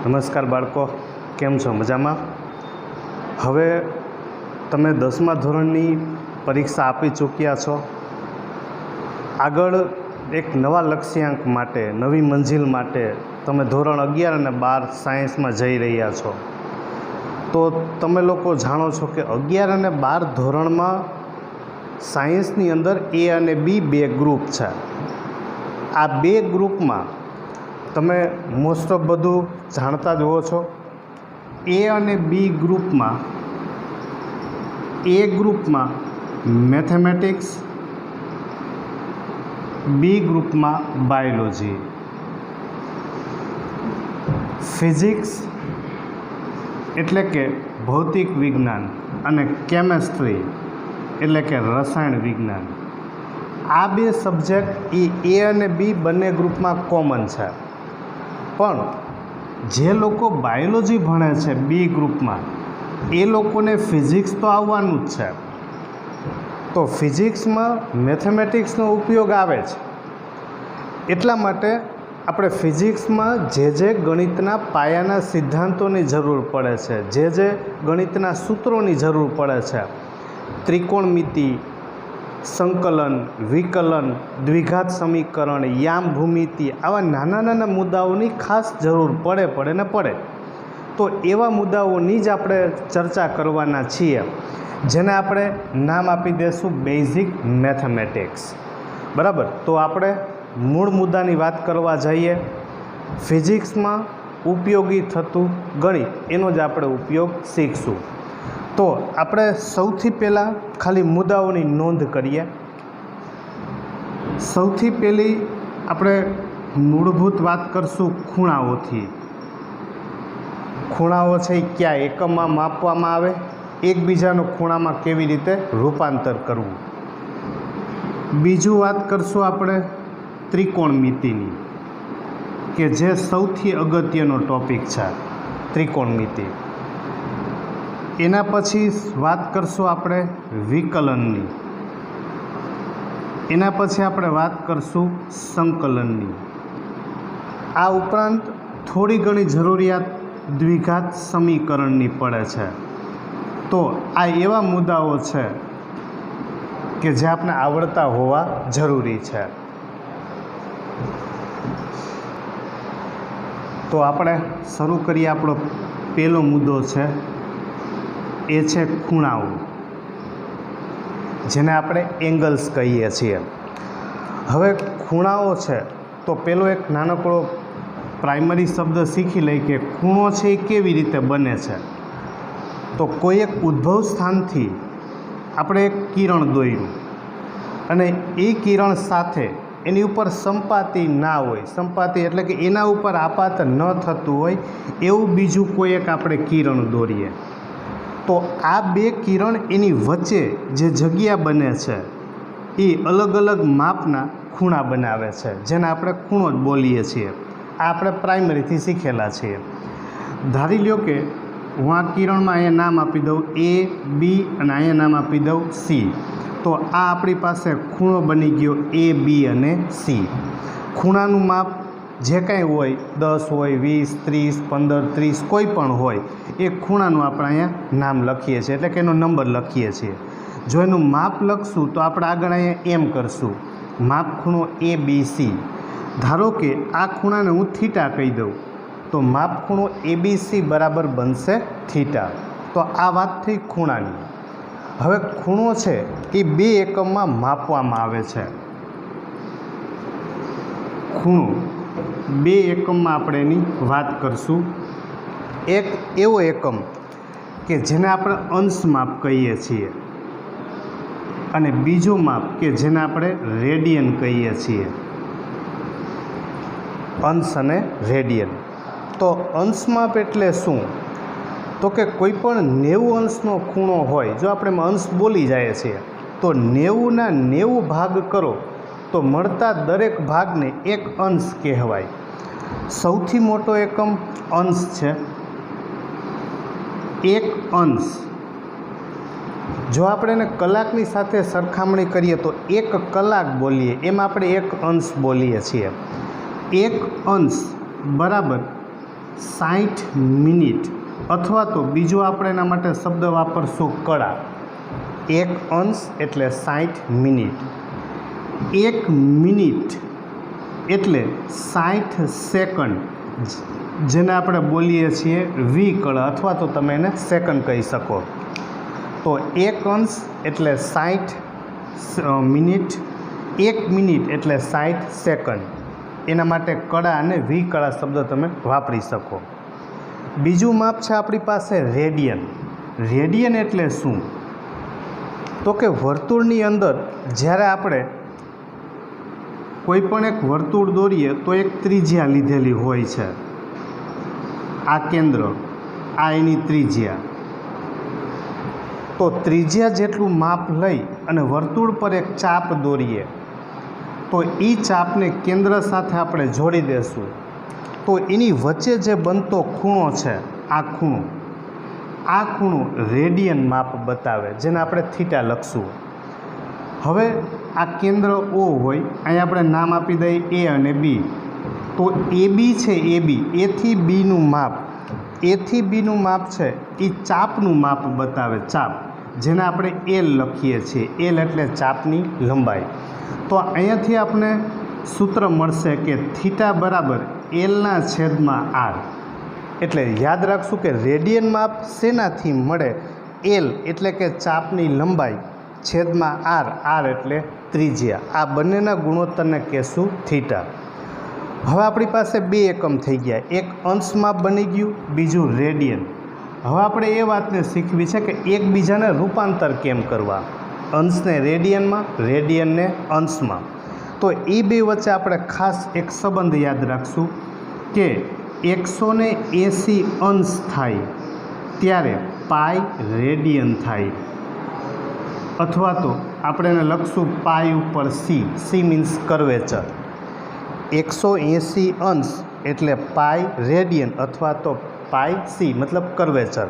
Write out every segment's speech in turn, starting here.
નમસ્કાર બાળકો, કેમ છો? મજામાં? હવે તમે 10મા ધોરણની પરીક્ષા આપી ચૂક્યા છો. આગળ એક નવા લક્ષ્યાંક માટે, નવી મંજિલ માટે તમે ધોરણ 11 અને 12 સાયન્સમાં જઈ રહ્યા છો. તો તમે લોકો જાણો છો કે 11 અને 12 ધોરણમાં સાયન્સની અંદર એ અને બી બે ગ્રુપ છે. આ બે ગ્રુપમાં તમે મોસ્ટ ઓફ બધું જાણતા જ હો છો. એ અને બી ગ્રુપમાં, એ ગ્રુપમાં મેથેમેટિક્સ, બી ગ્રુપમાં બાયોલોજી, ફિઝિક્સ એટલે કે ભૌતિક વિજ્ઞાન અને કેમેસ્ટ્રી એટલે કે રસાયણ વિજ્ઞાન. આ બે સબ્જેક્ટ એ અને બી બંને ગ્રુપમાં કોમન છે. પણ જે લોકો બાયોલોજી ભણે છે બી ગ્રુપમાં, એ લોકોને ફિઝિક્સ તો આવવાનું જ છે. તો ફિઝિક્સમાં મેથેમેટિક્સનો ઉપયોગ આવે છે. એટલા માટે આપણે ફિઝિક્સમાં જે ગણિતના પાયાના સિદ્ધાંતોની જરૂર પડે છે, જે ગણિતના સૂત્રોની જરૂર પડે છે, ત્રિકોણમિતિ, સંકલન, વિકલન, દ્વિઘાત સમીકરણ, યામ ભૂમિતિ, આવા નાના નાના મુદ્દાઓની ખાસ જરૂર પડે. તો એવા મુદ્દાઓની જ આપણે ચર્ચા કરવાના છીએ, જેને આપણે નામ આપી દઈશું બેઝિક મેથેમેટિક્સ. બરાબર? તો આપણે મૂળ મુદ્દાની વાત કરવા જઈએ. ફિઝિક્સમાં ઉપયોગી થતું ગણિત, એનો જ આપણે ઉપયોગ શીખશું. તો આપણે સૌથી પહેલાં ખાલી મુદ્દાઓની નોંધ કરીએ. સૌથી પહેલી આપણે મૂળભૂત વાત કરશું ખૂણાઓથી. ખૂણાઓ છે એ કયા એકમમાં માપવામાં આવે, એકબીજાનું ખૂણામાં કેવી રીતે રૂપાંતર કરવું. બીજું વાત કરશું આપણે ત્રિકોણમિતિની, કે જે સૌથી અગત્યનો ટૉપિક છે, ત્રિકોણમિતિ. એના પછી વાત કરશું આપણે વિકલનની. એના પછી આપણે વાત કરશું સંકલનની. આ ઉપરાંત થોડી ઘણી જરૂરિયાત દ્વિઘાત સમીકરણની પડે છે. તો આ એવા મુદ્દાઓ છે કે જે આપણે આવડતા હોવા જરૂરી છે. તો આપણે શરૂ કરીએ. આપણો પહેલો મુદ્દો છે, એ છે ખૂણાઓ, જેને આપણે એંગલ્સ કહીએ છીએ. હવે ખૂણાઓ છે તો પેલો એક નાનકડો પ્રાઇમરી શબ્દ શીખી લઈ કે ખૂણો છે એ કેવી રીતે બને છે. તો કોઈ એક ઉદ્ભવ સ્થાનથી આપણે એક કિરણ દોર્યું અને એ કિરણ સાથે એની ઉપર સંપાતી ના હોય, સંપાતી એટલે કે એના ઉપર આપાત ન થતું હોય એવું બીજું કોઈ એક આપણે કિરણ દોરીએ, તો આ બે કિરણ એની વચ્ચે જે જગ્યા બને છે એ અલગ અલગ માપના ખૂણા બનાવે છે, જેને આપણે ખૂણો જ બોલીએ છીએ. આ આપણે પ્રાઇમરીથી શીખેલા છીએ. ધારી લ્યો કે હું આ કિરણમાં અહીંયા નામ આપી દઉં એ, બી અને અહીંયા નામ આપી દઉં સી. તો આ આપણી પાસે ખૂણો બની ગયો એ, બી અને સી. ખૂણાનું માપ જે કાંઈ હોય, 10 હોય, 20, 30, 15, 30 કોઈ પણ હોય, એ ખૂણાનું આપણે અહીંયા નામ લખીએ છીએ, એટલે કે એનો નંબર લખીએ છીએ. જો એનું માપ લખશું તો આપણે આગળ અહીંયા એમ કરશું, માપ ખૂણો એ, બી, સી. ધારો કે આ ખૂણાને હું થીટા કહી દઉં, તો માપ ખૂણો એ, બી, સી બરાબર બનશે થીટા. તો આ વાત થઈ ખૂણાની. હવે ખૂણો છે એ બે એકમમાં માપવામાં આવે છે. ખૂણો બે એકમમાં આપણે એની વાત કરશું. એક એવો એકમ કે જેને આપણે અંશ માપ કહીએ છીએ, અને બીજું માપ કે જેને આપણે રેડિયન કહીએ છીએ. અંશ અને રેડિયન. તો અંશ માપ એટલે શું? તો કે કોઈ પણ 90 અંશનો ખૂણો હોય, જો આપણે અંશ બોલી જાય છીએ, તો 90ના 90 ભાગ કરો તો મળતા દરેક ભાગને એક અંશ કહેવાય. સૌથી મોટો એકમ અંશ છે. એક અંશ, જો આપણે એને કલાકની સાથે સરખામણી કરીએ તો 1 કલાક બોલીએ, એમ આપણે એક અંશ બોલીએ છીએ. એક અંશ બરાબર 60 મિનિટ, અથવા તો બીજો આપણે એના માટે શબ્દ વાપરશું કળા. 1 અંશ એટલે 60 મિનિટ. 1 મિનિટ એટલે 60 સેકન્ડ, જેને આપણે બોલીએ છીએ વિકળ, અથવા તો તમે એને સેકન્ડ કહી શકો. તો 1 અંશ એટલે 60 મિનિટ, 1 મિનિટ એટલે 60 સેકન્ડ. એના માટે કળા અને વિકળા શબ્દ તમે વાપરી શકો. બીજું માપ છે આપણી પાસે રેડિયન. રેડિયન એટલે શું? તો કે વર્તુળની અંદર જ્યારે આપણે કોઈ પણ એક વર્તુળ દોરીએ તો એક ત્રિજ્યા લીધેલી હોય છે. આ કેન્દ્ર, આ એની ત્રિજ્યા. તો ત્રિજ્યા જેટલું માપ લઈ અને વર્તુળ પર એક ચાપ દોરીએ તો એ ચાપને કેન્દ્ર સાથે આપણે જોડી દેશું તો એની વચ્ચે જે બનતો ખૂણો છે, આ ખૂણો રેડિયન માપ બતાવે, જેને આપણે થીટા લખશું. હવે આ કેન્દ્ર ઓ હોય, અહીં આપણે નામ આપી દઈએ એ અને બી. તો એ બી છે, એથી બીનું માપ, એથી બીનું માપ છે એ ચાપનું માપ બતાવે, ચાપ, જેને આપણે એલ લખીએ છીએ. એલ એટલે ચાપની લંબાઈ. તો અહીંયાથી આપણે સૂત્ર મળશે કે થીટા બરાબર એલના છેદમાં આર. એટલે યાદ રાખશું કે રેડિયન માપ શેનાથી મળે? એલ એટલે કે ચાપની લંબાઈ છેદમાં આર, આર એટલે ત્રિજ્યા. આ બંનેના ગુણોત્તરને કહેશું થીટા. હવે આપણી પાસે બે એકમ થઈ ગયા. એક અંશ માપ બની ગયું, બીજું રેડિયન. હવે આપણે એ વાતને શીખવી છે કે એકબીજાને રૂપાંતર કેમ કરવા. અંશને રેડિયનમાં, રેડિયનને અંશમાં. તો એ બે વચ્ચે આપણે ખાસ એક સંબંધ યાદ રાખશું કે 180 અંશ થાય ત્યારે પાઈ રેડિયન થાય, અથવા તો આપણે એને લખશું પાઈ ઉપર સી. C means curvature. 180 અંશ એટલે પાઈ રેડિયન, અથવા તો પાઈ સી મતલબ કર્વેચર.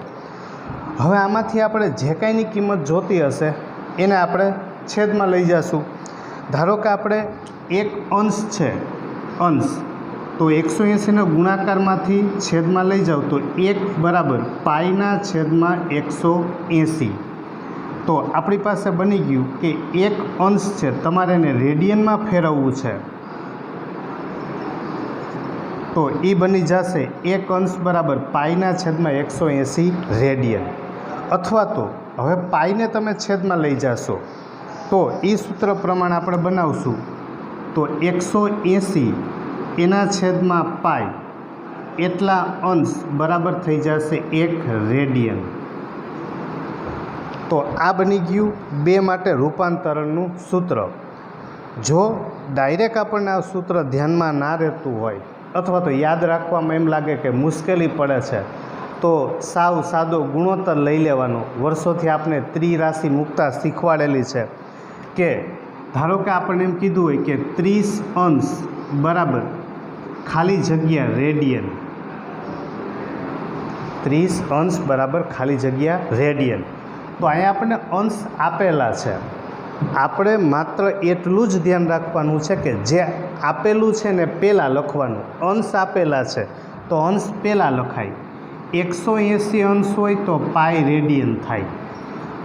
હવે આમાંથી આપણે જે કાંઈની કિંમત જોતી હશે એને આપણે છેદમાં લઈ જઈશું. ધારો કે આપણે એક અંશ છે, અંશ, તો 180ના ગુણાકારમાંથી છેદમાં લઈ જાઓ તો 1 બરાબર પાઈના છેદમાં 180. તો આપણી પાસે બની ગયું કે એક અંશ છે, તમારે એને રેડિયનમાં ફેરવવું છે તો એ બની જશે એક અંશ બરાબર પાઈના છેદમાં 180 રેડિયન. અથવા તો હવે પાઈને તમે છેદમાં લઈ જશો તો એ સૂત્ર પ્રમાણે આપણે બનાવશું તો 180 એના છેદમાં પાઈ એટલા અંશ બરાબર થઈ જશે 1 રેડિયન. તો આ બની ગયું બે માટે રૂપાંતરણનું સૂત્ર. જો ડાયરેક્ટ આપણને આ સૂત્ર ધ્યાનમાં ના રહેતું હોય અથવા તો યાદ રાખવામાં એમ લાગે કે મુશ્કેલી પડે છે તો સાવ સાદો ગુણોત્તર લઈ લેવાનો. વર્ષોથી આપણે ત્રિરાશિ મૂકતા શીખવાડેલી છે કે ધારો કે આપણને એમ કીધું હોય કે 30 અંશ બરાબર ખાલી જગ્યા રેડિયન. 30 અંશ બરાબર ખાલી જગ્યા રેડિયન. તો અહીંયા આપણને અંશ આપેલા છે. આપણે માત્ર એટલું જ ધ્યાન રાખવાનું છે કે જે આપેલું છે ને પહેલાં લખવાનું. અંશ આપેલા છે તો અંશ પહેલાં લખાય. 180 અંશ હોય તો પાઈ રેડિયન થાય.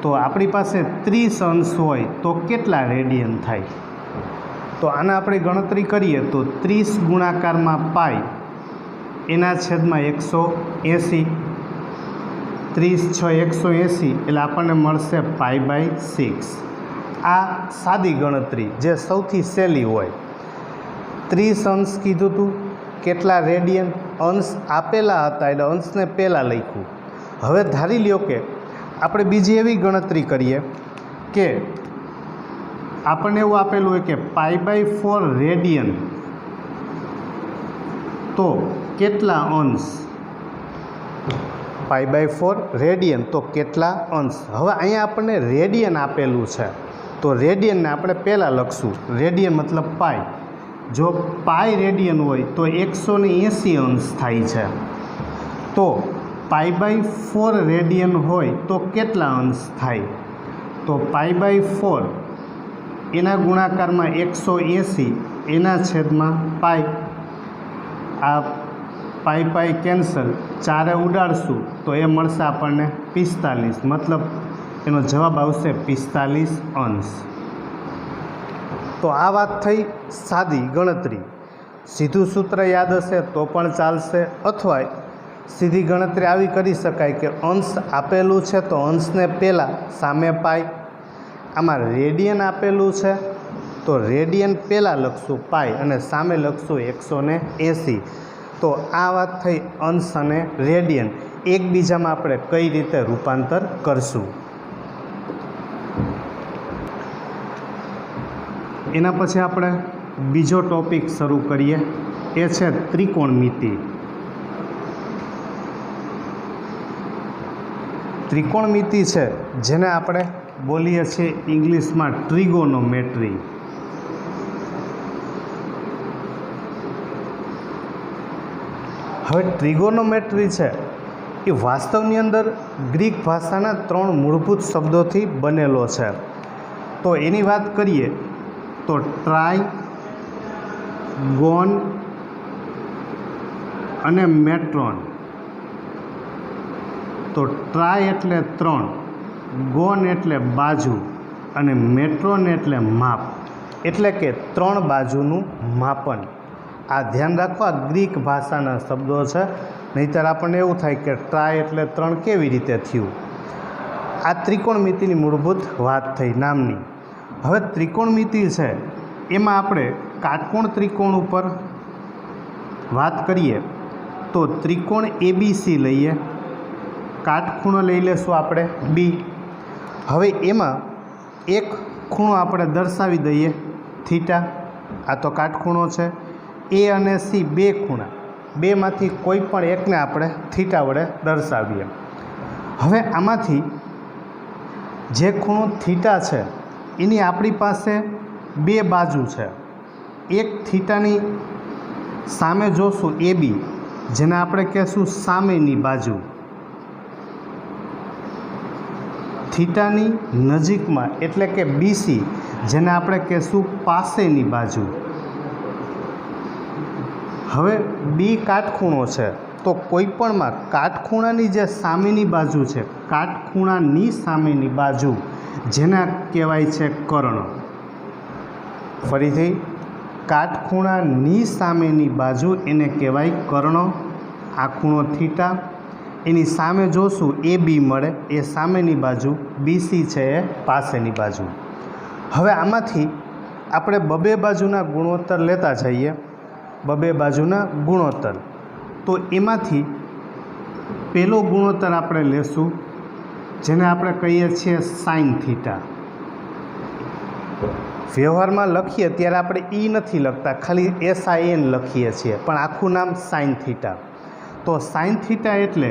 તો આપણી પાસે 30 અંશ હોય તો કેટલા રેડિયન થાય? તો આને આપણે ગણતરી કરીએ તો 30 ગુણાકારમાં પાઈ એના છેદમાં 180. 30 × 180 એટલે આપણને મળશે π/6. આ સાદી ગણતરી જે સૌથી સહેલી હોય. 30 અંશ કીધું હતું, કેટલા રેડિયન? અંશ આપેલા હતા એટલે અંશને પહેલાં લખ્યું. હવે ધારી લ્યો કે આપણે બીજી એવી ગણતરી કરીએ કે આપણને એવું આપેલું હોય કે π/4 રેડિયન તો કેટલા અંશ? π/4 રેડિયન તો કેટલા અંશ? હવે અહીંયા આપણને રેડિયન આપેલું છે તો રેડિયનને આપણે પહેલાં લખશું. રેડિયન મતલબ પાઈ. જો પાઈ રેડિયન હોય તો 180 અંશ થાય છે. તો π/4 રેડિયન હોય તો કેટલા અંશ થાય? તો π/4 એના ગુણાકારમાં 180 એના છેદમાં પાઈ. આ પાઈ પાઈ કેન્સલ, 4 ઉડાડશું તો એ મળશે આપણને 45, મતલબ એનો જવાબ આવશે 45 અંશ. તો આ વાત થઈ સાદી ગણતરી. સીધું સૂત્ર યાદ હશે તો પણ ચાલશે, અથવા સીધી ગણતરી આવી કરી શકાય કે અંશ આપેલું છે તો અંશને પહેલાં સામે પાઈ, આમાં રેડિયન આપેલું છે તો રેડિયન પહેલાં લખશું પાઈ અને સામે લખશું 180. તો આ વાત થઈ અંશ અને રેડિયન એકબીજામાં આપણે કઈ રીતે રૂપાંતર કરશું. એના પછી આપણે બીજો ટોપિક શરૂ કરીએ, એ છે ત્રિકોણમિતિ. ત્રિકોણમિતિ છે જેને આપણે બોલીએ છીએ ઇંગ્લિશમાં ટ્રિગોનોમેટ્રી. હવે ટ્રિગોનોમેટ્રી છે એ વાસ્તવની અંદર ગ્રીક ભાષાના 3 મૂળભૂત શબ્દોથી બનેલો છે. તો એની વાત કરીએ તો ટ્રાય, ગોન અને મેટ્રોન. તો ટ્રાય એટલે 3, ગોન એટલે બાજુ અને મેટ્રોન એટલે માપ, એટલે કે 3 બાજુનું માપન. આ ધ્યાન રાખો, આ ગ્રીક ભાષાના શબ્દો છે, નહીંતર આપણને એવું થાય કે ટ્રાય એટલે 3 કેવી રીતે થયું. આ ત્રિકોણમિતિની મૂળભૂત વાત થઈ નામની. હવે ત્રિકોણમિતિ છે એમાં આપણે કાટકોણ ત્રિકોણ ઉપર વાત કરીએ તો ત્રિકોણ ABC લઈએ, કાટખૂણો લઈ લેશું આપણે B. હવે એમાં એક ખૂણો આપણે દર્શાવી દઈએ થીટા, આ તો કાટખૂણો છે. A અને C 2 ખૂણા, 2માંથી કોઈ પણ એકને આપણે થીટા વડે દર્શાવીએ. હવે આમાંથી જે ખૂણો થીટા છે એની આપણી પાસે 2 બાજુ છે. એક થીટાની સામે જોશું AB, જેને આપણે કહેશું સામેની બાજુ. થીટાની નજીકમાં એટલે કે BC, જેને આપણે કહેશું પાસેની બાજુ. હવે B કાટખૂણો છે તો કોઈપણમાં કાટખૂણાની જે સામેની બાજુ છે, કાટખૂણાની સામેની બાજુ, જેને કહેવાય છે કર્ણ. ફરીથી, કાટખૂણાની સામેની બાજુ એને કહેવાય કર્ણ. આ ખૂણો થીટા, એની સામે જોશું AB મળે, એ સામેની બાજુ, BC છે એ પાસેની બાજુ. હવે આમાંથી આપણે 2 બાજુના ગુણોત્તર લેતા જઈએ, 2 બાજુના ગુણોત્તર. તો એમાંથી પહેલો ગુણોત્તર આપણે લેશું જેને આપણે કહીએ છીએ સાઇન થીટા. વ્યવહારમાં લખીએ ત્યારે આપણે E નથી લખતા, ખાલી SIN લખીએ છીએ, પણ આખું નામ સાઇન થીટા. તો સાઇન થીટા એટલે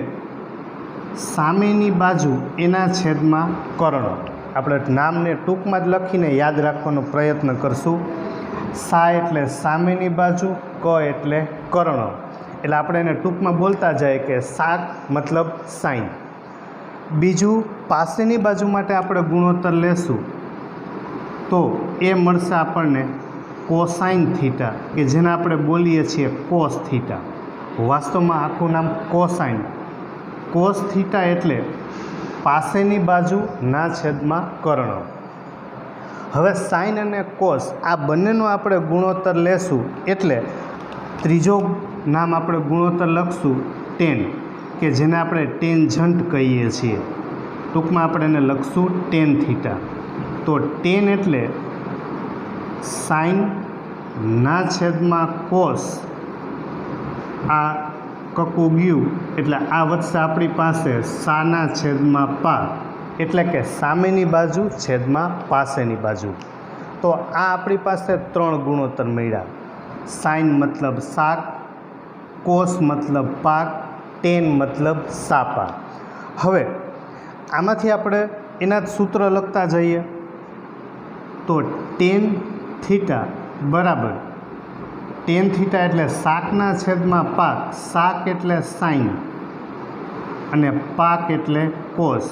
સામેની બાજુ એના છેદમાં કર્ણ. આપણે નામને ટૂંકમાં જ લખીને યાદ રાખવાનો પ્રયત્ન કરશું. સા એટલે સામેની બાજુ, ક એટલે કર્ણ. એટલે આપણે એને ટૂંકમાં બોલતા જાય કે સા મતલબ સાઇન. બીજું પાસેની બાજુ માટે આપણે ગુણોત્તર લેશું તો એ મળશે આપણને કોસાઇન થીટા, કે જેને આપણે બોલીએ છીએ કોસ થીટા. વાસ્તવમાં આખું નામ કોસાઇન. કોસ થીટા એટલે પાસેની બાજુના છેદમાં કર્ણ. હવે સાઇન અને કોસ આ બંનેનો આપણે ગુણોત્તર લેશું એટલે ત્રીજો નામ આપણે ગુણોત્તર લખશું ટેન, કે જેને આપણે ટેન્જન્ટ કહીએ છીએ. ટૂંકમાં આપણે એને લખશું ટેન થીટા. તો ટેન એટલે સાઇનના છેદમાં કોસ, આ કકુ ગયું એટલે આ વધશે આપણી પાસે સાના છેદમાં પા, એટલે કે સામેની બાજુ છેદમાં પાસેની બાજુ. તો આ આપણી પાસે 3 ગુણોત્તર મળ્યા. સાઇન મતલબ શાક, કોસ મતલબ પાક, ટેન મતલબ સાપા. હવે આમાંથી આપણે એના જ સૂત્ર લખતા જઈએ તો ટેન થીટા બરાબર, ટેન થીટા એટલે શાકના છેદમાં પાક, શાક એટલે સાઇન અને પાક એટલે કોસ.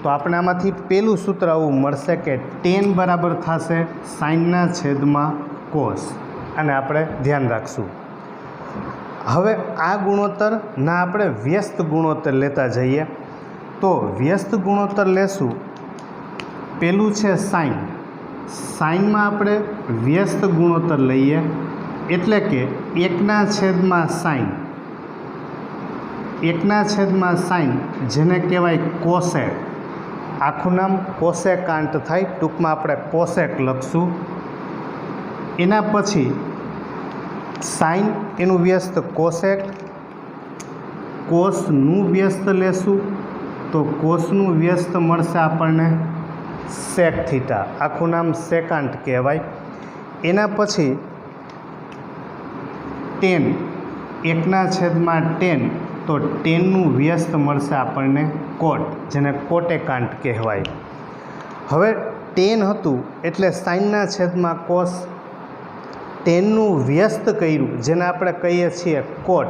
તો આપણે આમાંથી પહેલું સૂત્ર આવું મળશે કે ટેન બરાબર થશે સાઇનના છેદમાં કોસ, અને આપણે ધ્યાન રાખશું. હવે આ ગુણોત્તરના આપણે વ્યસ્ત ગુણોત્તર લેતા જઈએ તો વ્યસ્ત ગુણોત્તર લેશું. પેલું છે સાઇન. સાઇનમાં આપણે વ્યસ્ત ગુણોત્તર લઈએ એટલે કે 1/સાઇન. 1/સાઇન જેને કહેવાય કોસેક. આખું નામ કોસેકાંટ થાય, ટૂંકમાં આપણે કોસેક લખશું. એના પછી સાઇન એનું વ્યસ્ત કોસેક. કોસનું વ્યસ્ત લેશું તો કોસનું વ્યસ્ત મળશે આપણને સેક થીટા. આખું નામ સેકાંટ કહેવાય. એના પછી ટેન. 1/10 તો ટેનનું વ્યસ્ત મળશે આપણને કોટ, જેને કોટેકાંટ કહેવાય. હવે ટેન હતું એટલે સાઇનના છેદમાં કોસ. ટેનનું વ્યસ્ત કર્યું જેને આપણે કહીએ છીએ કોટ.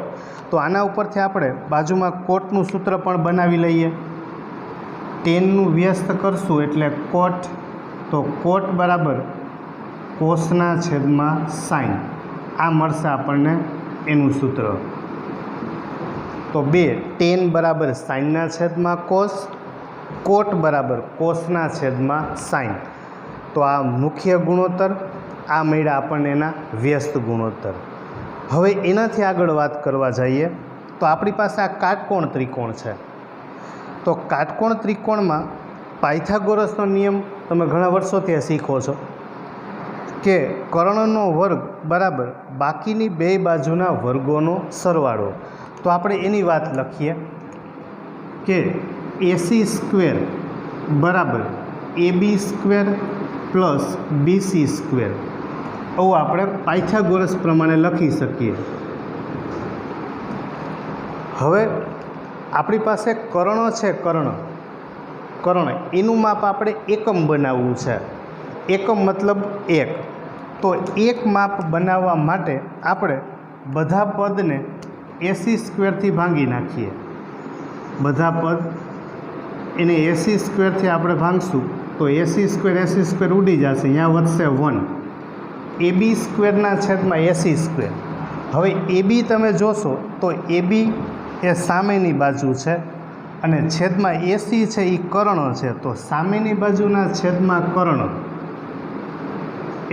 તો આના ઉપરથી આપણે બાજુમાં કોટનું સૂત્ર પણ બનાવી લઈએ. ટેનનું વ્યસ્ત કરશું એટલે કોટ. તો કોટ બરાબર કોસના છેદમાં સાઇન. આ મળશે આપણને એનું સૂત્ર. તો 2 ટેન બરાબર સાઇનના છેદમાં કોસ, કોટ બરાબર કોસના છેદમાં સાઇન. તો આ મુખ્ય ગુણોત્તર. આ મળ્યા આપણને એના વ્યસ્ત ગુણોત્તર. હવે એનાથી આગળ વાત કરવા જઈએ તો આપણી પાસે આ કાટકોણ ત્રિકોણ છે. તો કાટકોણ ત્રિકોણમાં પાયથાગોરસનો નિયમ તમે ઘણા વર્ષોથી શીખો છો કે કર્ણનો વર્ગ બરાબર બાકીની બે બાજુના વર્ગોનો સરવાળો. તો આપણે એની વાત લખીએ કે AC² બરાબર AB² પ્લસ BC². આવું આપણે પાયથાગોરસ પ્રમાણે લખી શકીએ. હવે આપણી પાસે કર્ણ છે, કર્ણ એનું માપ આપણે એકમ બનાવવું છે. એકમ મતલબ 1. તો એક માપ બનાવવા માટે આપણે બધા પદને AC² ભાંગી નાખીએ. બધા પદ એને AC² આપણે ભાંગશું તો AC² ઉડી જશે. અહીંયા વધશે 1. AB² છેદમાં AC². હવે AB તમે જોશો તો AB એ સામેની બાજુ છે અને છેદમાં AC છે એ કર્ણ છે. તો સામેની બાજુના છેદમાં કર્ણ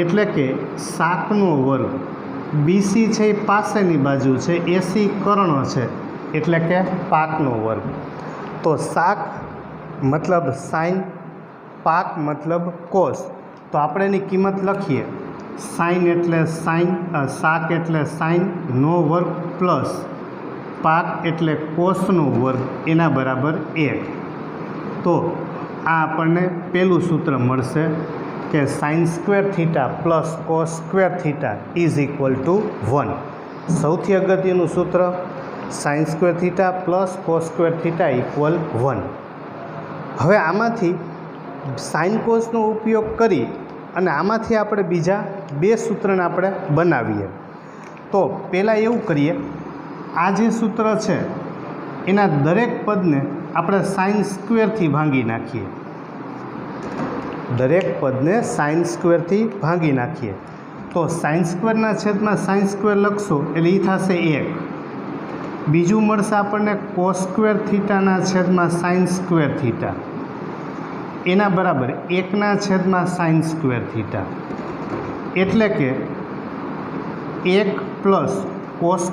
એટલે કે શાકનો વર્ગ. BC છે એ પાસેની બાજુ છે, AC કર્ણ છે એટલે કે પાકનો વર્ગ. તો શાક મતલબ સાઇન, પાક મતલબ કોસ. તો આપણે એની કિંમત લખીએ. સાઇન એટલે સાઇન, શાક એટલે સાઇનનો વર્ગ પ્લસ પાક એટલે કોસનો વર્ગ એના બરાબર 1. તો આ આપણને પહેલું સૂત્ર મળશે કે sin² plus cos² is equal to 1. સૌથી અગત્યનું સૂત્ર sin² પ્લસ cos² ઇક્વલ 1. હવે આમાંથી સાઇન કોસનો ઉપયોગ કરી અને આમાંથી આપણે બીજા બે સૂત્રને આપણે બનાવીએ. તો પહેલાં એવું કરીએ, આ જે સૂત્ર છે એના દરેક પદને આપણે sin² ભાંગી નાખીએ. દરેક પદને sin² ભાંગી નાખીએ. તો sin² છેદમાં sin² લખશો એટલે એ થશે 1. બીજું મળશે આપણને cos² છેદમાં sin². એના બરાબર 1 છેદમાં sin². એટલે કે 1 પ્લસ cos²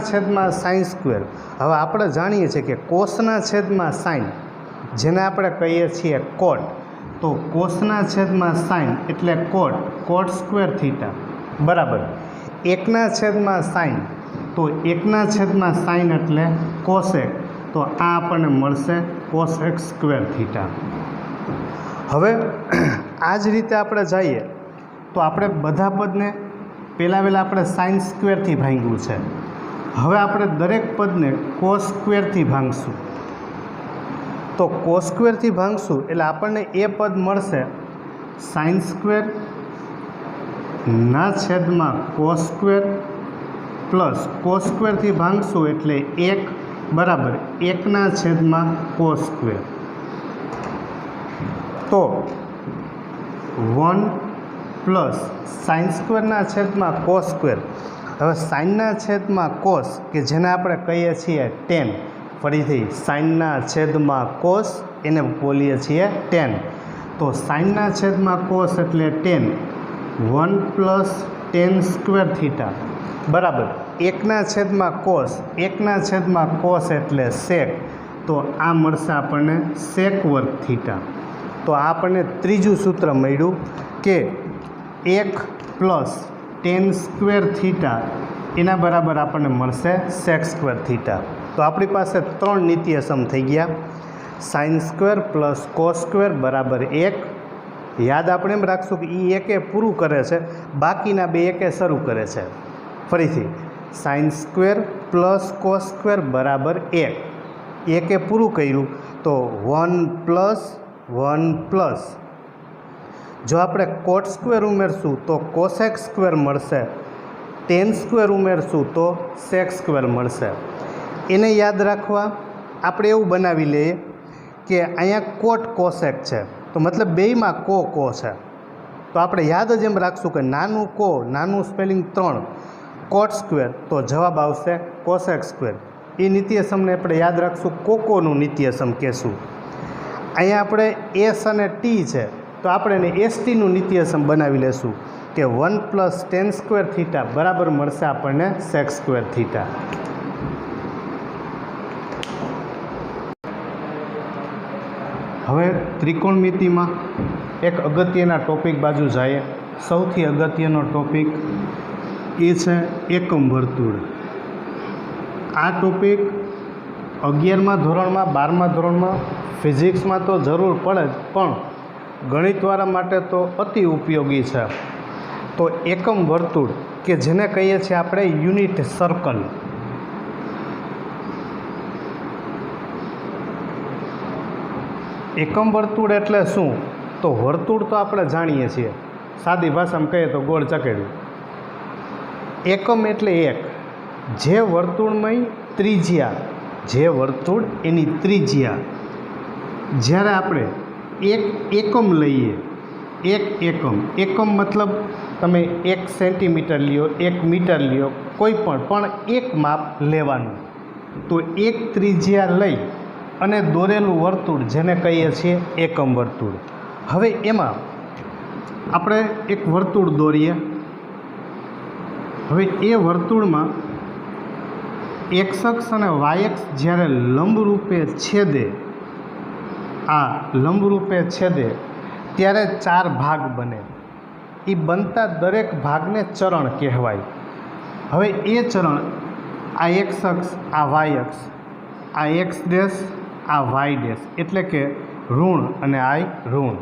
છેદમાં sin². હવે આપણે જાણીએ છીએ કે કોસના છેદમાં સાઇન જેને આપણે કહીએ છીએ કોટ. તો કોસના છેદમાં સાઇન એટલે cot² બરાબર 1 છેદમાં સાઇન. તો 1 છેદમાં સાઇન એટલે કોસેક. તો આ આપણને મળશે cosec². હવે આ જ રીતે આપણે જઈએ તો આપણે બધા પદને પહેલાં આપણે sin² ભાંગ્યું છે. હવે આપણે દરેક પદને cos² ભાંગશું. તો cos² ભાંગશું એટલે આપણને એ પદ મળશે sin² ના છેદમાં cos² પ્લસ cos² ભાંગશું એટલે 1 બરાબર 1 છેદમાં cos². તો 1 પ્લસ sin² છેદમાં cos². હવે સાઇનના છેદમાં કોસ કે જેને આપણે કહીએ છીએ ટેન, ફરીથી સાઇનના છેદમાં કોસ એને બોલીએ છીએ ટેન. તો સાઇનના છેદમાં કોસ એટલે ટેન, 1 + tan સ્ક્વેર થીટા બરાબર 1ના છેદમાં કોસ એટલે સેક. તો આ મળશે આપણને સેક વર્ગ થીટા. તો આપણને ત્રીજું સૂત્ર મળ્યું કે 1 + tan સ્ક્વેર થીટા એના બરાબર આપણને મળશે સેક સ્ક્વેર થીટા. તો આપણી પાસે 3 નિત્યસમ થઈ ગયા. Sine square plus cos square બરાબર 1. યાદ આપણે એમ રાખશું કે એ એકે પૂરું કરે છે, બાકીના બે એકે શરૂ કરે છે. ફરીથી sine square plus cos square બરાબર 1. એકે પૂરું કર્યું તો 1 + 1 + જો આપણે કોટ સ્ક્વેર ઉમેરશું તો કોસેક સ્ક્વેર મળશે, ટેન સ્ક્વેર ઉમેરશું તો સેક સ્ક્વેર મળશે. એને યાદ રાખવા આપણે એવું બનાવી લઈએ કે અહીંયા કોટ કોસેક છે, તો મતલબ બેયમાં કો છે. તો આપણે યાદ જ એમ રાખશું કે નાનું સ્પેલિંગ 3 કોટ સ્ક્વેર, તો જવાબ આવશે કોસેક સ્ક્વેર. એ નિત્યસમને આપણે યાદ રાખશું, કોકોનું નિત્યસમ કહેશું. અહીંયા આપણે એસ અને ટી છે, તો આપણે એને એસટીનું નિત્યસમ બનાવી લેશું કે 1 + tan સ્ક્વેર થીટા બરાબર મળશે આપણને સેક સ્ક્વેર થીટા. હવે ત્રિકોણમિતિમાં એક અગત્યના ટોપિક બાજુ જઈએ. સૌથી અગત્યનો ટોપિક એ છે એકમ વર્તુળ. આ ટોપિક 11મા ધોરણમાં, 12મા ધોરણમાં, ફિઝિક્સમાં તો જરૂર પડે જ, પણ ગણિતવાળા માટે તો અતિ ઉપયોગી છે. તો એકમ વર્તુળ કે જેને કહીએ છીએ આપણે યુનિટ સર્કલ. એકમ વર્તુળ એટલે શું? તો વર્તુળ તો આપણે જાણીએ છીએ, સાદી ભાષામાં કહીએ તો ગોળ ચકેડું. એકમ એટલે એક. જે વર્તુળ એની ત્રિજ્યા જ્યારે આપણે એક એકમ લઈએ, એકમ મતલબ તમે 1 સેન્ટીમીટર લ્યો, 1 મીટર લ્યો, કોઈ પણ એક માપ લેવાનું. તો એક ત્રિજ્યા લઈ અને દોરેલું વર્તુળ જેને કહીએ છીએ એકમ વર્તુળ. હવે એમાં આપણે એક વર્તુળ દોરીએ. હવે એ વર્તુળમાં એક્સ અક્ષ અને વાય અક્ષ જ્યારે લંબરૂપે છેદે ત્યારે 4 ભાગ બને. એ બનતા દરેક ભાગને ચરણ કહેવાય. હવે એ ચરણ, આ એક્સ અક્ષ, આ વાય અક્ષ, આ એક્સ ડેશ, આ વાય ડેશ, એટલે કે ઋણ અને આય ઋણ.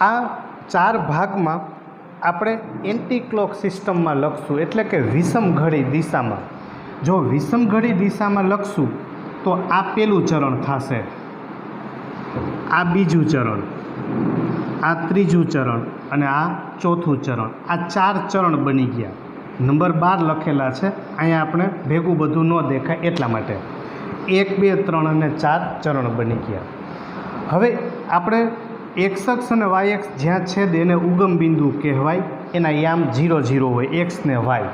આ 4 ભાગમાં આપણે એન્ટી ક્લોક સિસ્ટમમાં લખશું, એટલે કે વિષમ ઘડી દિશામાં. જો વિષમ ઘડી દિશામાં લખશું તો આ પહેલું ચરણ થશે, આ બીજું ચરણ, આ ત્રીજું ચરણ અને આ ચોથું ચરણ. આ 4 ચરણ બની ગયા. નંબર 12 લખેલા છે અહીંયા, આપણે ભેગું બધું ન દેખાય એટલા માટે. 1 2 3 અને 4 ચરણ બની ગયા. હવે આપણે એક્સ અક્ષ અને વાય અક્ષ જ્યાં છેદ એને ઉગમ બિંદુ કહેવાય. એના યામ 0 0 હોય, એક્સ ને વાય.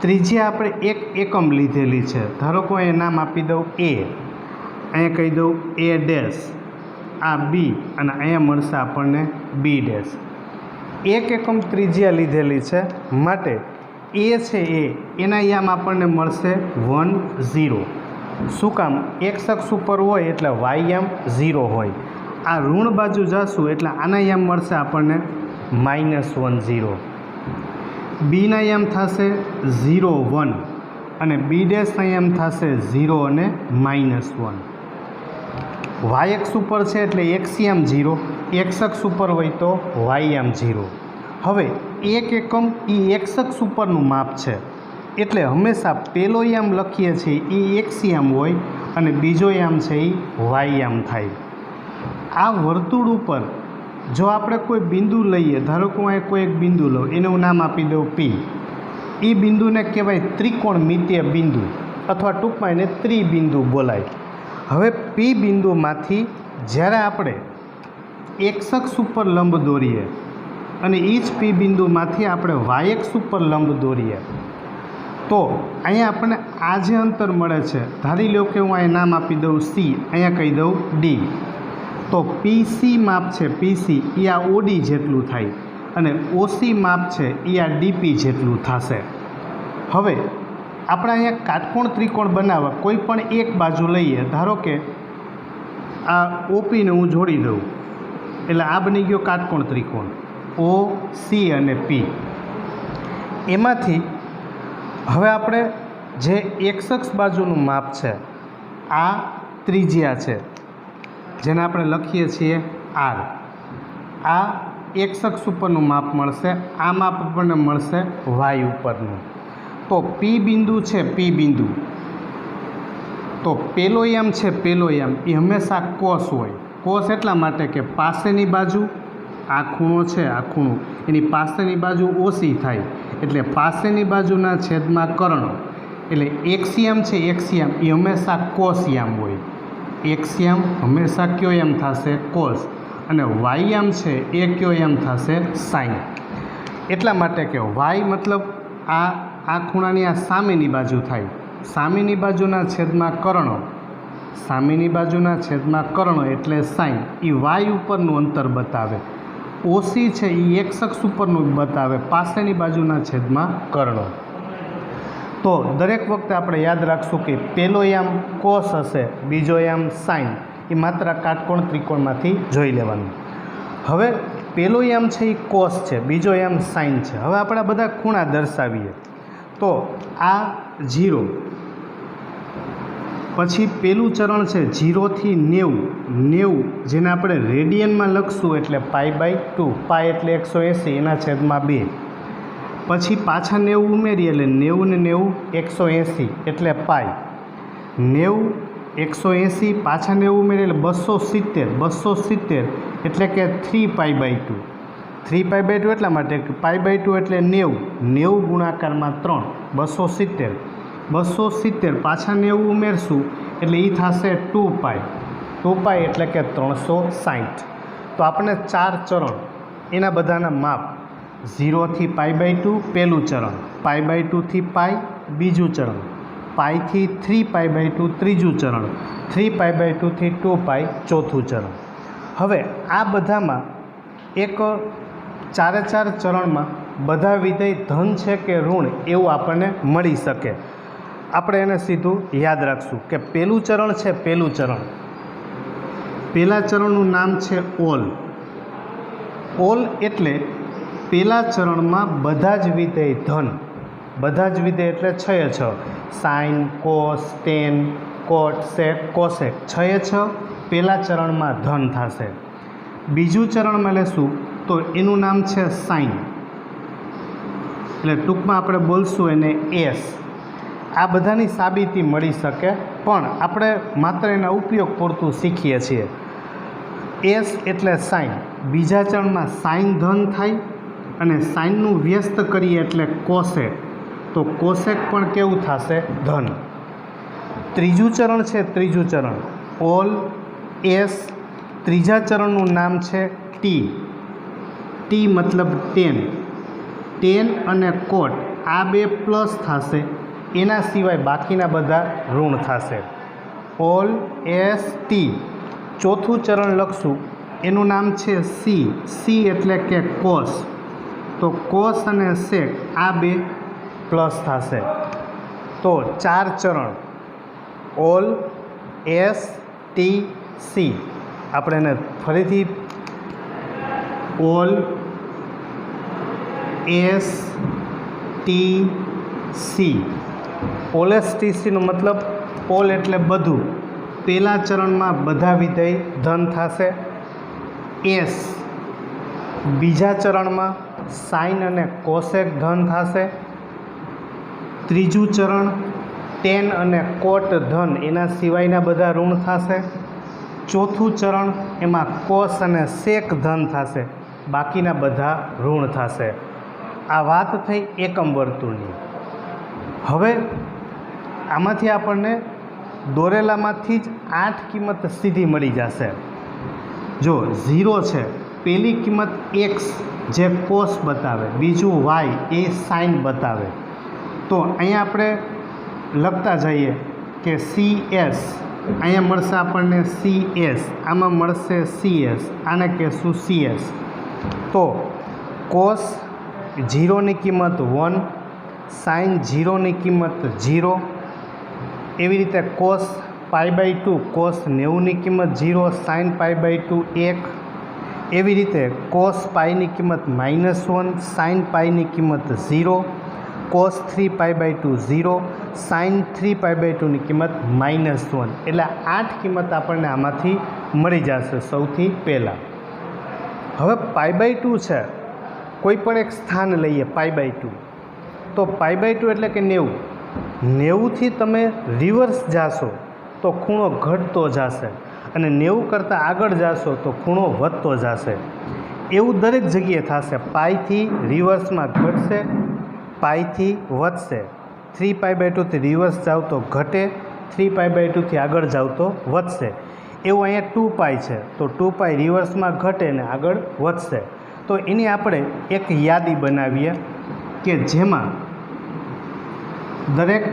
ત્રિજ્યા આપણે એક એકમ લીધેલી છે. ધારો કે અહીંયા નામ આપી દઉં એ, અહીંયા કહી દઉં એ ડેશ, આ બી અને અહીંયા મળશે આપણને બી ડેશ. એક એકમ ત્રિજ્યા લીધેલી છે માટે એ છે એના યામ આપણને મળશે 1 0. શું કામ? એક્સ અક્ષ ઉપર હોય એટલે વાય યામ 0 હોય. આ ઋણ બાજુ જશું એટલે આના યામ મળશે આપણને -1 0. બીના યામ થશે 0 1 અને બી ડેશના યામ થશે 0 અને -1. વાય અક્ષ ઉપર છે એટલે એક્સ યામ 0, એક્સ અક્ષ ઉપર હોય તો વાય યામ 0. હવે એક એકમ એ એક્સ અક્ષ ઉપરનું માપ છે એટલે હંમેશા પહેલો યામ લખીએ છીએ એ એક્સ યામ હોય અને બીજો યામ છે એ વાય યામ થાય. આ વર્તુળ ઉપર જો આપણે કોઈ બિંદુ લઈએ, ધારો કે હું કોઈ એક બિંદુ લઉં, એનું નામ આપી દઉં પી. એ બિંદુને કહેવાય ત્રિકોણમિતીય બિંદુ અથવા ટૂંકમાં એને ત્રિબિંદુ બોલાય. હવે પી બિંદુમાંથી જ્યારે આપણે એક્સ અક્ષ ઉપર લંબ દોરીએ અને એ જ પી બિંદુમાંથી આપણે વાય એક્સ ઉપર લંબ દોરીએ તો અહીંયા આપણને આ જે અંતર મળે છે, ધારી લો કે હું અહીંયા નામ આપી દઉં સી, અહીંયા કહી દઉં ડી, તો પીસી માપ છે પીસી એ આ ઓડી જેટલું થાય અને ઓસી માપ છે એ આ ડીપી જેટલું થશે. હવે આપણે અહીંયા કાટકોણ ત્રિકોણ બનાવવા કોઈ પણ એક બાજુ લઈએ, ધારો કે આ ઓપીને હું જોડી દઉં એટલે આ બની ગયો કાટકોણ ત્રિકોણ ઓ સી અને પી. એમાંથી હવે આપણે જે એક્સ અક્ષ બાજુનું માપ છે આ ત્રિજ્યા છે જેને આપણે લખીએ છીએ આર, આ એક્સ અક્ષ ઉપરનું માપ મળશે, આ માપ આપણને મળશે વાય ઉપરનું. તો પી બિંદુ છે પી બિંદુ, તો પેલો યામ છે પેલો યામ એ હંમેશા કોસ હોય. કોસ એટલા માટે કે પાસેની બાજુ આ ખૂણો છે, આ ખૂણો એની પાસેની બાજુ ઓછી થાય એટલે પાસેની બાજુના છેદમાં કર્ણ, એટલે એક્સિયમ છે એક્સિયમ એ હંમેશા કોસ યામ હોય. એક્સિયમ હંમેશા કયો યામ થશે? કોસ. અને વાયયામ છે એ કયો યામ થશે? સાઇન. એટલા માટે કે વાય મતલબ આ ખૂણાની આ સામેની બાજુ થાય, સામેની બાજુના છેદમાં કર્ણ, સામેની બાજુના છેદમાં કર્ણ એટલે સાઇન. એ વાય ઉપરનું અંતર બતાવે. ઓસી છે એ એક્સ અક્ષ ઉપરનું બતાવે, પાસેની બાજુના છેદમાં કર્ણ. તો દરેક વખતે આપણે યાદ રાખશું કે પહેલો યામ કોસ હશે, બીજો યામ સાઇન. એ માત્ર કાટકોણ ત્રિકોણમાંથી જોઈ લેવાનું. હવે પહેલો યામ છે એ કોસ છે, બીજો યામ સાઇન છે. હવે આપણે બધા ખૂણા દર્શાવીએ તો આ 0, પછી પેલું ચરણ છે 0 થી 90, જેને આપણે રેડિયનમાં લખશું એટલે π/2, પાય એટલે 180 એના છેદમાં 2. પછી પાછા 90 ઉમેરીએ એટલે 90 ને 90 180 એટલે પાય. 90 180 પાછા 90 ઉમેરીએ એટલે 270 એટલે કે 3π/2. 3π/2 એટલા માટે કે π/2 એટલે 90 ગુણાકારમાં 3 270 પાછા 90 ઉમેરશું એટલે એ થશે 2π એટલે કે 360. તો આપણને 4 ચરણ એના બધાના માપ 0 થી π/2 પહેલું ચરણ, π/2 થી π બીજું ચરણ, π થી 3π/2 ત્રીજું ચરણ, 3π/2 થી 2π ચોથું ચરણ. હવે આ બધામાં એક 4 ચરણમાં બધા વિધેય ધન છે કે ઋણ એવું આપણને મળી શકે. આપણે એને સીધું યાદ રાખશું કે પહેલું ચરણ છે પહેલું ચરણ, પહેલા ચરણનું નામ છે ઓલ. ઓલ એટલે પહેલા ચરણમાં બધા જ વિધેય ધન, બધા જ વિધેય એટલે 6 સાઇન, કોસ, ટેન, કોટ, સેક, કોસેક 6 પહેલા ચરણમાં ધન થશે. બીજું ચરણમાં લેશું તો એનું નામ છે સાઇન, એટલે ટૂંકમાં આપણે બોલશું એને એસ. આ બધાની સાબિતી મળી શકે પણ આપણે માત્ર એના ઉપયોગ પૂરતું શીખીએ છીએ. એસ એટલે સાઇન. બીજા ચરણમાં સાઇન ધન થાય અને સાઇનનું વ્યસ્ત કરીએ એટલે કોસેક, તો કોસેક પણ કેવું થશે? ધન. ત્રીજું ચરણ છે ત્રીજું ચરણ ઓલ એસ. ત્રીજા ચરણનું નામ છે ટી. ટી મતલબ 10 અને કોટ આ બે પ્લસ થશે, એના સિવાય બાકીના બધા ઋણ થશે. All S T. ચોથું ચરણ લખશું એનું નામ છે સી. સી એટલે કે કોસ, તો કોસ અને સેક આ બે પ્લસ થશે. તો 4 ચરણ ઓલ એસ ટી સી. આપણે એને ફરીથી ઓલ એસ ટી સી. ઓલેસટીસીનો મતલબ ઓલ એટલે બધું. પહેલા ચરણમાં બધા વિધેય ધન થશે. એસ બીજા ચરણમાં સાઇન અને કોસેક ધન થશે. ત્રીજું ચરણ ટેન અને કોટ ધન, એના સિવાયના બધા ઋણ થશે. ચોથું ચરણ એમાં કોસ અને સેક ધન થશે, બાકીના બધા ઋણ થશે. આ વાત થઈ એકમ વર્તુળની. હવે આમાંથી આપણને દોરેલામાંથી જ 8 કિંમત સીધી મળી જશે. જો 0 છે પહેલી કિંમત એક્સ જે કોસ બતાવે, બીજું વાય એ સાઇન બતાવે. તો અહીંયા આપણે લખતા જઈએ કે CS અહીંયા મળશે આપણને CS, આમાં મળશે CS, આને કહેશું CS. તો કોસ 0ની કિંમત 1, સાઇન 0ની કિંમત 0, એવી રીતે કોસ π/2, કોસ 90ની કિંમત 0, સાઇન π/2 1, એવી રીતે કોસ પાઈની કિંમત -1, સાઇન પાઈની કિંમત 0, કોસ 3π/2 0, સાઇન 3π/2ની કિંમત -1. એટલે 8 કિંમત આપણને આમાંથી મળી જશે સૌથી પહેલાં. હવે π/2 છે, કોઈ પણ એક સ્થાન લઈએ π/2, તો π/2 એટલે કે 90. 90થી તમે રિવર્સ જાશો તો ખૂણો ઘટતો જશે અને 90 કરતાં આગળ જાશો તો ખૂણો વધતો જશે. એવું દરેક જગ્યાએ થશે. પાઈથી રિવર્સમાં ઘટશે, પાઈથી વધશે. 3π/2થી રિવર્સ જાવ તો ઘટે, 3π/2થી આગળ જાવ તો વધશે. એવું અહીંયા 2π છે, તો 2π રિવર્સમાં ઘટે ને આગળ વધશે. તો એની આપણે એક યાદી બનાવીએ કે જેમાં દરેક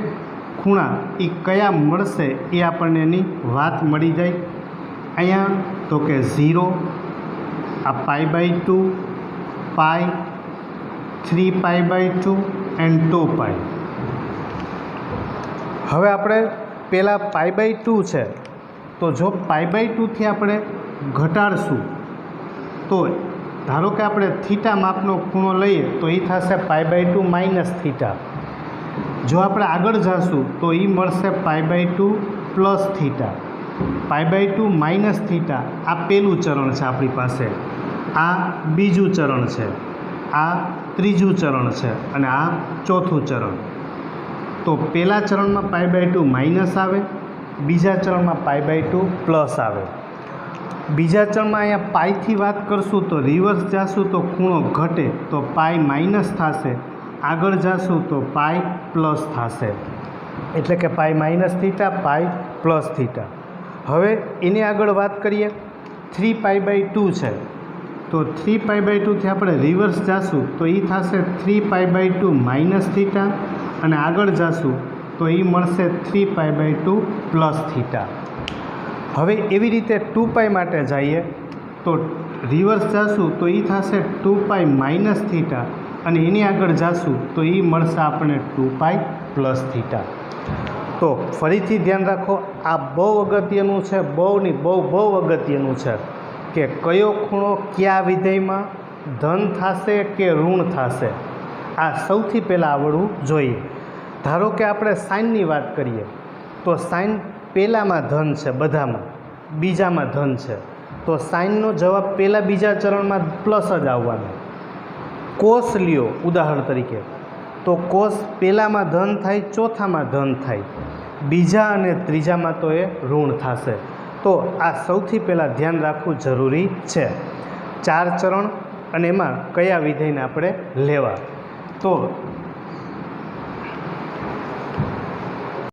ખૂણા એ કયા મળશે એ આપણને એની વાત મળી જાય. અહીંયા તો કે 0, આ π/2, પાઈ, 3π/2 એન્ડ 2π. હવે આપણે પહેલાં π/2 છે, તો જો π/2થી આપણે ઘટાડશું તો ધારો કે આપણે થીટા માપનો ખૂણો લઈએ તો એ થશે π/2 માઇનસ થીટા. જો આપણે આગળ જઈશું તો એ મળશે π/2 પ્લસ થીટા. π/2 માઇનસ થીટા આ પહેલું ચરણ છે આપણી પાસે, આ બીજું ચરણ છે, આ ત્રીજું ચરણ છે અને આ ચોથું ચરણ. તો પહેલા ચરણમાં π/2 માઇનસ આવે, બીજા ચરણમાં π/2 પ્લસ આવે. બીજા ચરણમાં અહીંયા પાઈથી વાત કરશું તો રિવર્સ જાશું તો ખૂણો ઘટે, તો પાઈ માઇનસ થશે, આગળ જાશું તો પાઈ પ્લસ થશે. એટલે કે pi minus theta, pi plus theta. હવે એની આગળ વાત કરીએ 3π/2 છે, તો 3π/2થી આપણે રિવર્સ જાશું તો એ થશે 3π/2 માઇનસ થીટા અને આગળ જાશું તો એ મળશે 3π/2 પ્લસ થીટા. હવે એવી રીતે 2π માટે જઈએ તો રિવર્સ જાશું તો એ થશે 2π માઇનસ થીટા અને એની આગળ જાશું તો એ મળશે આપણે 2π પ્લસ થીટા. તો ફરીથી ધ્યાન રાખો, આ બહુ અગત્યનું છે, બહુ અગત્યનું છે કે કયો ખૂણો કયા વિધેયમાં ધન થશે કે ઋણ થશે, આ સૌથી પહેલાં આવડવું જોઈએ. ધારો કે આપણે સાઇનની વાત કરીએ તો સાઇન પહેલાંમાં ધન છે, બધામાં બીજામાં ધન છે, તો સાઇનનો જવાબ પહેલાં બીજા ચરણમાં પ્લસ જ આવવાનો. કોસ લ્યો ઉદાહરણ તરીકે, તો કોસ પહેલાંમાં ધન થાય, ચોથામાં ધન થાય, બીજા અને ત્રીજામાં તો એ ઋણ થશે. તો આ સૌથી પહેલાં ધ્યાન રાખવું જરૂરી છે. 4 ચરણ અને એમાં કયા વિધેયને આપણે લેવા. તો